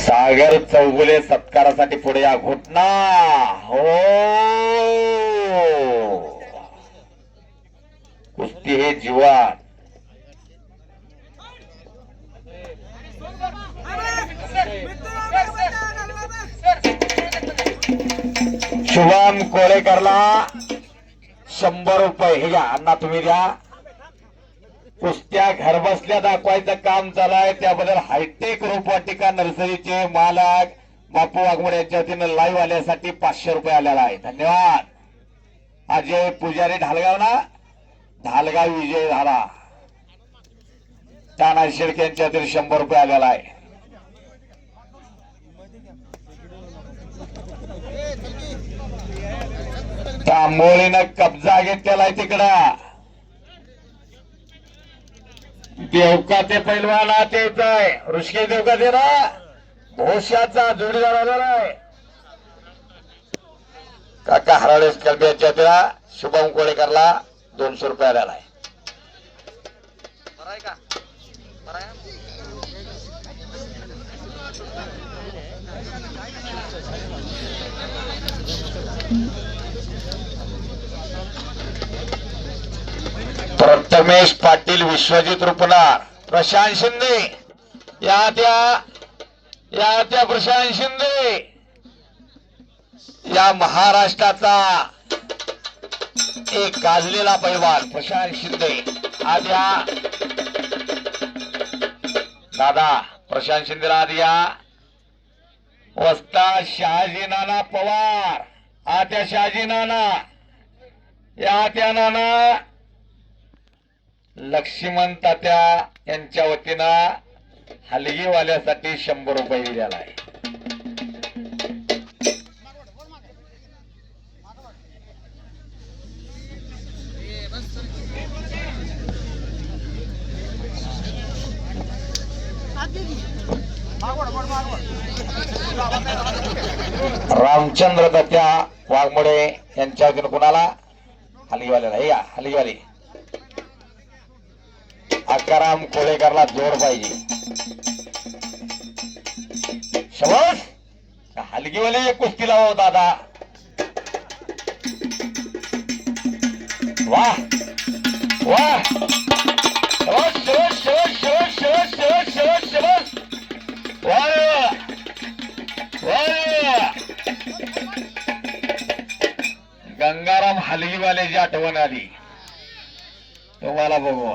सागर चौगुले सत्कारासाठी पुढे या. घुटना हो, कुस्ती हे जीवन. शुभम कोळेकरला 100 रुपये. हे घ्या अण्णा, तुम्ही द्या. कुस्त्या घर बसल्या दाखवायचं काम चालू आहे, त्याबद्दल हायटेक रोपवाटिका नर्सरीचे मालक बापू वाघमोडे यांच्या वतीनं लाईव्ह आल्यासाठी 500 रुपये आलेला आहे. धन्यवाद. अजय पुजारी ढालगाव ना, ढालगाव विजय झाला. तानाजी शेळके यांच्या वतीनं 100 रुपये आलेला आहे. तांबोळीनं कब्जा घेतलेला आहे तिकडं. देवका ते पैलवाना तेच आहे, ऋषिकेश देवका ते ना भोश्याचा जोडीदार आलेला आहे. काका हराळेस कलब्याच्या त्या शुभम कोळेकरला 200 रुपये आलेला आहे. प्रथमेश पाटील, विश्वजित रुपनार, प्रशांत शिंदे या त्या प्रशांत शिंदे या महाराष्ट्राचा एक गाजलेला पैलवान प्रशांत शिंदे. आद्या दादा प्रशांत शिंदेला आद्या. वस्ता शहाजी नाना पवार, आत्या शहाजी नाना या त्या नाना लक्ष्मण तात्या यांच्या वतीनं हलगीवाल्यासाठी 100 रुपये दिलेला आहे. रामचंद्र तात्या वाघमोडे यांच्या वतीनं कुणाला? हलगीवाल्याला. हे या हलगीवाली. अकाराम कोळेकरला जोर पाहिजे. शबास. हलगीवाले कुस्ती लावा दादा. वाह वाह, शबास शबास शबास शबास शबास शबास शबास शबास. वाह वाह. गंगाराम हलगीवाल्याची आठवण आली तुम्हाला बघू.